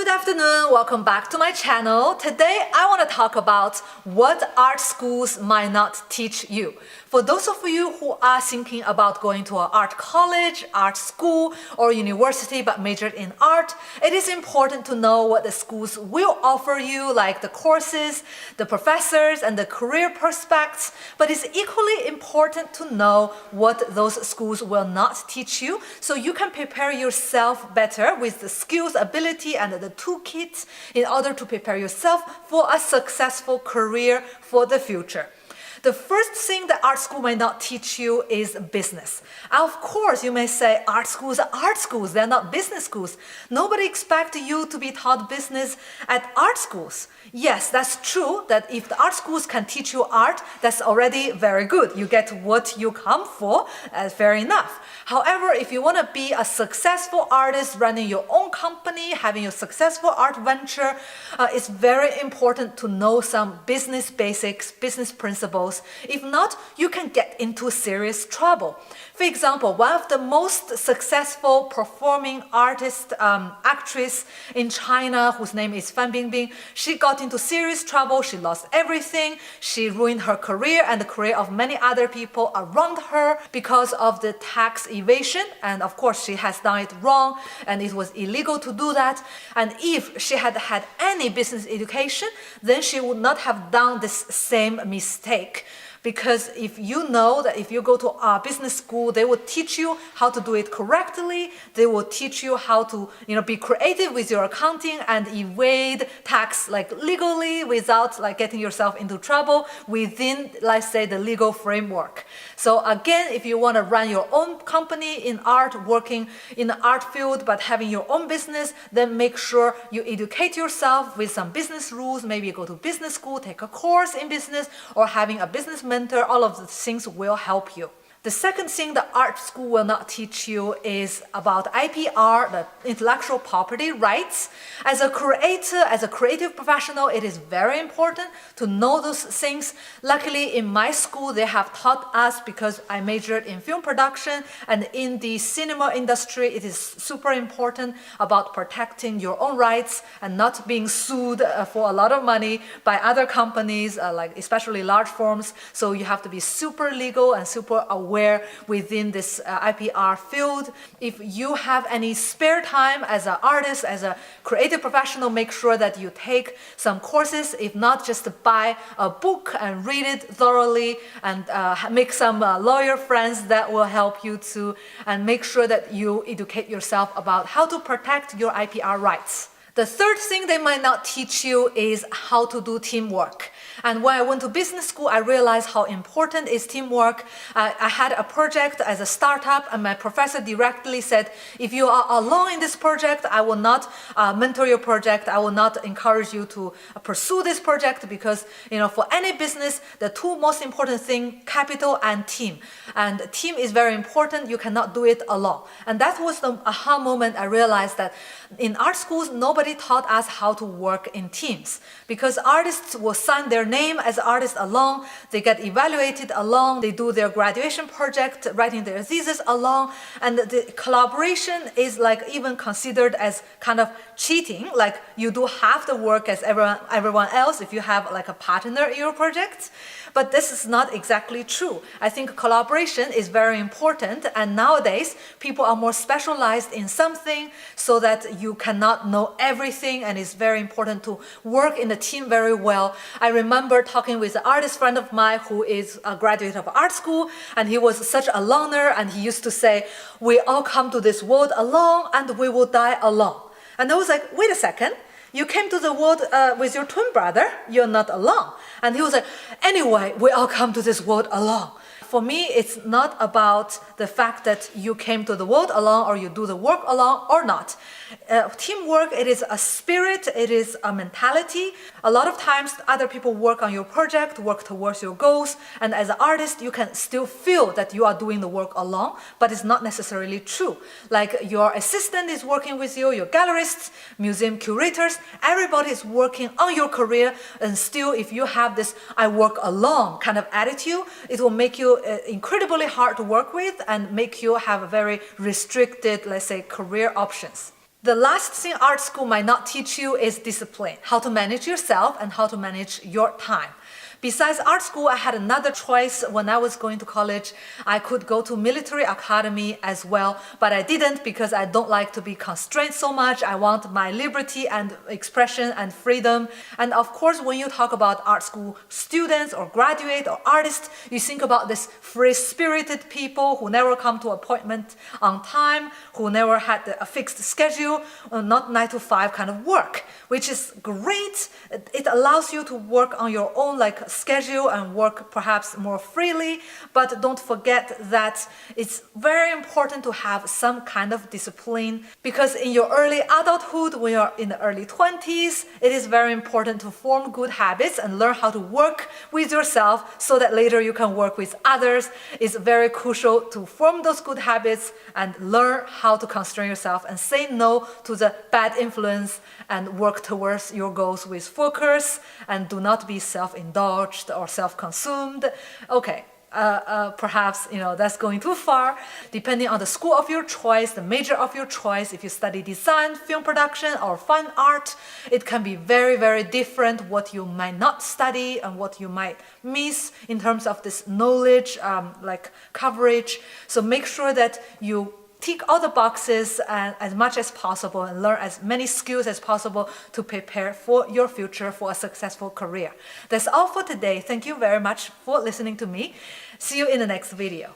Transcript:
Good afternoon, welcome back to my channel. Today I want to talk about what art schools might not teach you. For those of you who are thinking about going to an art college, art school, or university but majored in art, it is important to know what the schools will offer you, like the courses, the professors, and the career prospects. But it's equally important to know what those schools will not teach you, so you can prepare yourself better with the skills, ability, and the toolkits in order to prepare yourself for a successful career for the future. The first thing that art school might not teach you is business. Of course, you may say art schools are art schools, they're not business schools. Nobody expects you to be taught business at art schools. Yes, that's true that if the art schools can teach you art, that's already very good. You get what you come for, that's fair enough. However, if you want to be a successful artist, running your own company, having a successful art venture, it's very important to know some business basics, business principles. If not, you can get into serious trouble. For example, one of the most successful performing artist, actress in China, whose name is Fan Bingbing, she got into serious trouble. She lost everything. She ruined her career and the career of many other people around her because of the tax evasion. And of course, she has done it wrong and it was illegal to do that. And if she had had any business education, then she would not have done this same mistake. Because if you know that if you go to a business school, they will teach you how to do it correctly. They will teach you how to, be creative with your accounting and evade tax legally without getting yourself into trouble within, let's say, the legal framework. So again, if you want to run your own company in art, working in the art field, but having your own business, then make sure you educate yourself with some business rules. Maybe you go to business school, take a course in business, or having a business mentor. All of these things will help you. The second thing the art school will not teach you is about IPR, the intellectual property rights. As a creator, as a creative professional, it is very important to know those things. Luckily, in my school, they have taught us because I majored in film production, and in the cinema industry, it is super important about protecting your own rights and not being sued for a lot of money by other companies, especially large firms. So you have to be super legal and super aware within this IPR field. If you have any spare time as an artist, as a creative professional, make sure that you take some courses. If not, just buy a book and read it thoroughly and make some lawyer friends that will help you too, and make sure that you educate yourself about how to protect your IPR rights. The third thing they might not teach you is how to do teamwork. And when I went to business school, I realized how important is teamwork. I had a project as a startup, and my professor directly said, if you are alone in this project, I will not mentor your project. I will not encourage you to pursue this project because, for any business, the two most important things, capital and team. And team is very important. You cannot do it alone. And that was the aha moment. I realized that in art schools, nobody taught us how to work in teams because artists will sign their name as artists alone, they get evaluated alone, they do their graduation project, writing their thesis alone, and the collaboration is even considered as kind of cheating, you do half the work as everyone else if you have a partner in your project. But this is not exactly true. I think collaboration is very important, and nowadays people are more specialized in something so that you cannot know everything, and it's very important to work in a team very well. I remember talking with an artist friend of mine who is a graduate of art school, and he was such a loner, and he used to say, we all come to this world alone and we will die alone. And I was like, wait a second. You came to the world with your twin brother, you're not alone. And he was like, anyway, we all come to this world alone. For me, it's not about the fact that you came to the world alone or you do the work alone or not. Teamwork, it is a spirit, it is a mentality. A lot of times other people work on your project, work towards your goals, and as an artist, you can still feel that you are doing the work alone, but it's not necessarily true. Your assistant is working with you, your gallerists, museum curators, everybody is working on your career, and still if you have this I work alone kind of attitude, it will make you incredibly hard to work with and make you have a very restricted, let's say, career options. The last thing art school might not teach you is discipline, how to manage yourself and how to manage your time. Besides art school, I had another choice when I was going to college. I could go to military academy as well, but I didn't because I don't like to be constrained so much. I want my liberty and expression and freedom. And of course, when you talk about art school students or graduate or artists, you think about this free-spirited people who never come to appointment on time, who never had a fixed schedule, not 9 to 5 kind of work, which is great. It allows you to work on your own schedule and work perhaps more freely, but don't forget that it's very important to have some kind of discipline, because in your early adulthood, when you're in the early 20s, it is very important to form good habits and learn how to work with yourself so that later you can work with others. It's very crucial to form those good habits and learn how to constrain yourself and say no to the bad influence and work towards your goals with focus, and do not be self-indulged or self-consumed. Okay, perhaps that's going too far. Depending on the school of your choice, the major of your choice, if you study design, film production, or fine art, it can be very, very different what you might not study and what you might miss in terms of this knowledge, coverage. So make sure that you tick all the boxes as much as possible and learn as many skills as possible to prepare for your future for a successful career. That's all for today. Thank you very much for listening to me. See you in the next video.